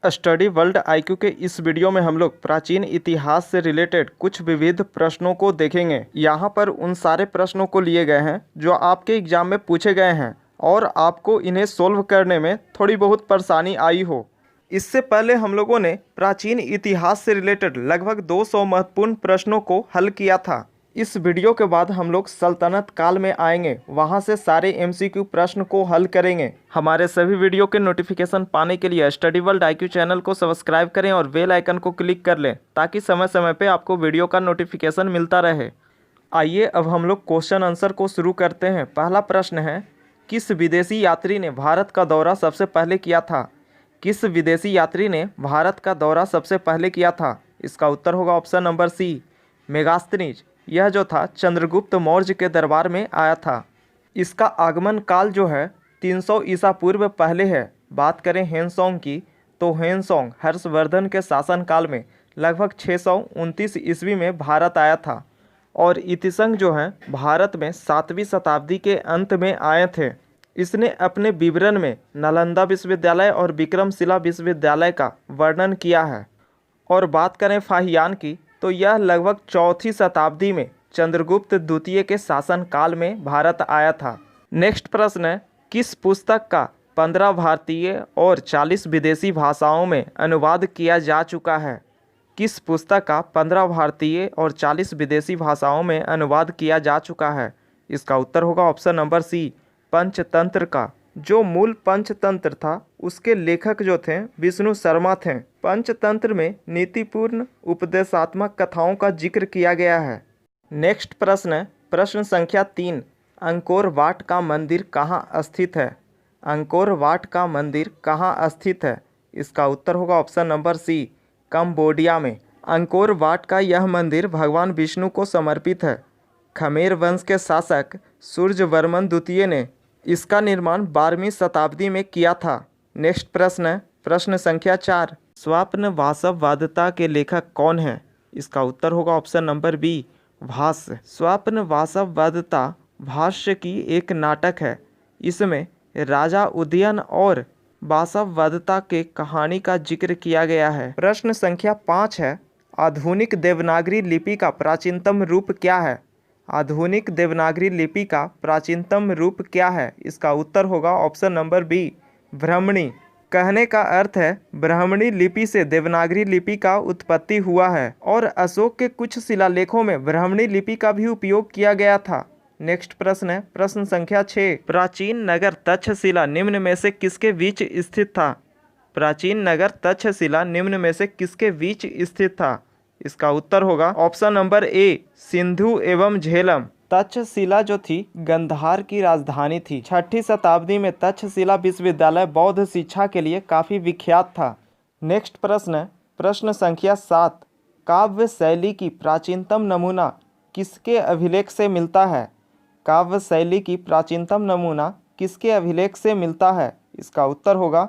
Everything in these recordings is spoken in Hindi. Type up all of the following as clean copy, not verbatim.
स्टडी वर्ल्ड आईक्यू के इस वीडियो में हम लोग प्राचीन इतिहास से रिलेटेड कुछ विविध प्रश्नों को देखेंगे। यहाँ पर उन सारे प्रश्नों को लिए गए हैं जो आपके एग्जाम में पूछे गए हैं और आपको इन्हें सोल्व करने में थोड़ी बहुत परेशानी आई हो। इससे पहले हम लोगों ने प्राचीन इतिहास से रिलेटेड लगभग 200 महत्वपूर्ण प्रश्नों को हल किया था। इस वीडियो के बाद हम लोग सल्तनत काल में आएंगे, वहां से सारे एमसीक्यू प्रश्न को हल करेंगे। हमारे सभी वीडियो के नोटिफिकेशन पाने के लिए स्टडी वर्ल्ड आईक्यू चैनल को सब्सक्राइब करें और बेल आइकन को क्लिक कर लें ताकि समय समय पे आपको वीडियो का नोटिफिकेशन मिलता रहे। आइए अब हम लोग क्वेश्चन आंसर को शुरू करते हैं। पहला प्रश्न है, किस विदेशी यात्री ने भारत का दौरा सबसे पहले किया था? किस विदेशी यात्री ने भारत का दौरा सबसे पहले किया था? इसका उत्तर होगा ऑप्शन नंबर सी, मेगास्थनीज। यह जो था चंद्रगुप्त मौर्य के दरबार में आया था। इसका आगमन काल जो है 300 ईसा पूर्व पहले है। बात करें हेनसोंग की तो हेनसोंग हर्षवर्धन के शासनकाल में लगभग 629 ईस्वी में भारत आया था और इतिसंग जो है भारत में 7वीं शताब्दी के अंत में आए थे। इसने अपने विवरण में नालंदा विश्वविद्यालय और विक्रमशिला विश्वविद्यालय का वर्णन किया है। और बात करें फाहियान की तो यह लगभग 4वीं शताब्दी में चंद्रगुप्त द्वितीय के शासनकाल में भारत आया था। नेक्स्ट प्रश्न है, किस पुस्तक का 15 भारतीय और 40 विदेशी भाषाओं में अनुवाद किया जा चुका है? किस पुस्तक का 15 भारतीय और 40 विदेशी भाषाओं में अनुवाद किया जा चुका है? इसका उत्तर होगा ऑप्शन नंबर सी, पंचतंत्र का। जो मूल पंचतंत्र था उसके लेखक जो थे विष्णु शर्मा थे। पंचतंत्र में नीतिपूर्ण उपदेशात्मक कथाओं का जिक्र किया गया है। नेक्स्ट प्रश्न है, प्रश्न संख्या 3, अंकोर वाट का मंदिर कहाँ स्थित है? अंकोर वाट का मंदिर कहाँ स्थित है? इसका उत्तर होगा ऑप्शन नंबर सी, कंबोडिया में। अंकोर वाट का यह मंदिर भगवान विष्णु को समर्पित है। खमेर वंश के शासक सूर्यवर्मन द्वितीय ने इसका निर्माण 12वीं शताब्दी में किया था। नेक्स्ट प्रश्न है, प्रश्न संख्या 4, स्वप्न वास्तववादिता के लेखक कौन है? इसका उत्तर होगा ऑप्शन नंबर बी, भाष्य। स्वप्न वास्तववादिता भाष्य की एक नाटक है। इसमें राजा उदयन और वास्तववादिता के कहानी का जिक्र किया गया है। प्रश्न संख्या 5 है, आधुनिक देवनागरी लिपि का प्राचीनतम रूप क्या है? आधुनिक देवनागरी लिपि का प्राचीनतम रूप क्या है? इसका उत्तर होगा ऑप्शन नंबर बी, ब्राह्मणी। कहने का अर्थ है ब्राह्मणी लिपि से देवनागरी लिपि का उत्पत्ति हुआ है और अशोक के कुछ शिलालेखों में ब्राह्मणी लिपि का भी उपयोग किया गया था। नेक्स्ट प्रश्न है, प्रश्न संख्या 6, प्राचीन नगर तक्षशिला निम्न में से किसके बीच स्थित था? प्राचीन नगर तक्षशिला निम्न में से किसके बीच स्थित था? इसका उत्तर होगा ऑप्शन नंबर ए, सिंधु एवं झेलम। तक्षशिला जो थी गंधार की राजधानी थी। 6ठी शताब्दी में तक्षशिला विश्वविद्यालय बौद्ध शिक्षा के लिए काफ़ी विख्यात था। नेक्स्ट प्रश्न है, प्रश्न संख्या 7, काव्य शैली की प्राचीनतम नमूना किसके अभिलेख से मिलता है? काव्य शैली की प्राचीनतम नमूना किसके अभिलेख से मिलता है? इसका उत्तर होगा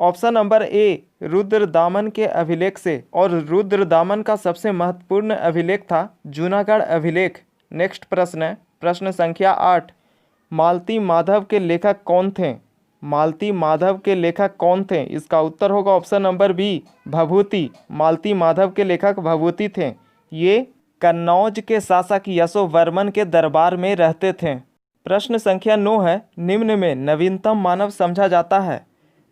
ऑप्शन नंबर ए, रुद्रदामन के अभिलेख से। और रुद्रदामन का सबसे महत्वपूर्ण अभिलेख था जूनागढ़ अभिलेख। नेक्स्ट प्रश्न है, प्रश्न संख्या 8, मालती माधव के लेखक कौन थे? मालती माधव के लेखक कौन थे? इसका उत्तर होगा ऑप्शन नंबर बी, भभूति। मालती माधव के लेखक भभूति थे। ये कन्नौज के शासक यशोवर्मन के दरबार में रहते थे। प्रश्न संख्या 9 है, निम्न में नवीनतम मानव समझा जाता है?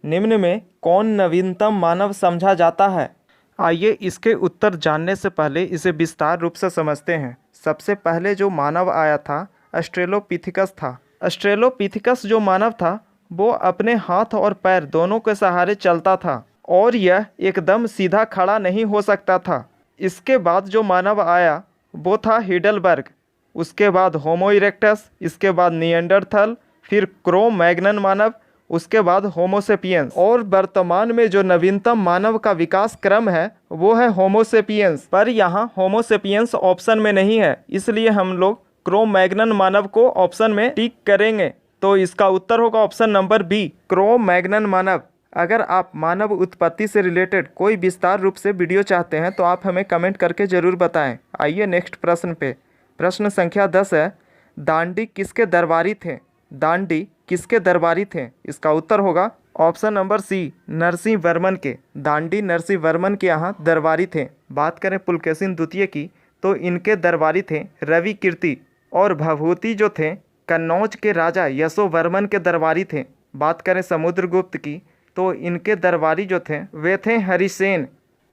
निम्न में कौन नवीनतम मानव समझा जाता है? आइए इसके उत्तर जानने से पहले इसे विस्तार रूप से समझते हैं। सबसे पहले जो मानव आया था ऑस्ट्रेलोपिथेकस था। ऑस्ट्रेलोपिथेकस जो मानव था वो अपने हाथ और पैर दोनों के सहारे चलता था और यह एकदम सीधा खड़ा नहीं हो सकता था। इसके बाद जो मानव आया वो था हिडलबर्ग। उसके बाद होमो इरेक्टस, इसके बाद निएंडरथल, फिर क्रो मैग्नन मानव, उसके बाद होमोसेपियंस। और वर्तमान में जो नवीनतम मानव का विकास क्रम है वो है होमोसेपियंस। पर यहाँ होमोसेपियंस ऑप्शन में नहीं है, इसलिए हम लोग क्रो मैग्नन मानव को ऑप्शन में टिक करेंगे। तो इसका उत्तर होगा option number B, Cro Magnon मानव। अगर आप मानव उत्पत्ति से रिलेटेड कोई विस्तार रूप से वीडियो चाहते हैं तो आप हमें कमेंट करके ज़रूर बताएं। आइए नेक्स्ट प्रश्न पे। प्रश्न संख्या 10 है, दांडी किसके दरबारी थे? दांडी किसके दरबारी थे? इसका उत्तर होगा option number C, Narasimha Varman के। दांडी नरसिंह वर्मन के यहाँ दरबारी थे। बात करें पुलकेशिन द्वितीय की तो इनके दरबारी थे रवि कीर्ति। और भभूति जो थे कन्नौज के राजा यशोवर्मन के दरबारी थे। बात करें समुद्रगुप्त की तो इनके दरबारी जो थे वे थे हरिसेन।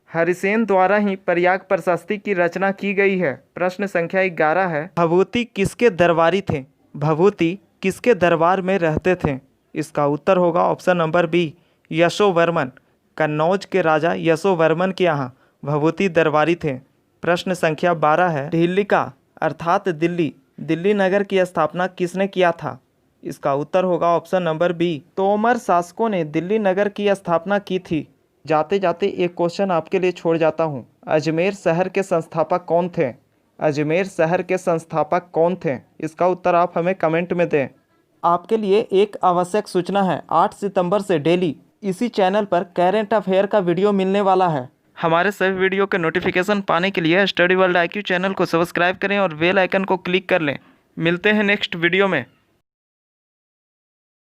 हरिसेन द्वारा ही प्रयाग प्रशस्ति की रचना की गई है। प्रश्न संख्या 11 है, भभूति किसके दरबारी थे? भभूति किसके दरबार में रहते थे? इसका उत्तर होगा option number B, Yashovarman. Kannauj के राजा यशोवर्मन के यहाँ भभूति दरबारी थे। प्रश्न संख्या 12 है, ढिल्लिका अर्थात दिल्ली नगर की स्थापना किसने किया था? इसका उत्तर होगा ऑप्शन नंबर बी, तोमर शासकों ने दिल्ली नगर की स्थापना की थी। जाते जाते एक क्वेश्चन आपके लिए छोड़ जाता हूँ, अजमेर शहर के संस्थापक कौन थे? अजमेर शहर के संस्थापक कौन थे? इसका उत्तर आप हमें कमेंट में दें। आपके लिए एक आवश्यक सूचना है, 8 सितंबर से डेली इसी चैनल पर करेंट अफेयर का वीडियो मिलने वाला है। हमारे सभी वीडियो के नोटिफिकेशन पाने के लिए स्टडी वर्ल्ड IQ चैनल को सब्सक्राइब करें और बेल आइकन को क्लिक कर लें। मिलते हैं नेक्स्ट वीडियो में।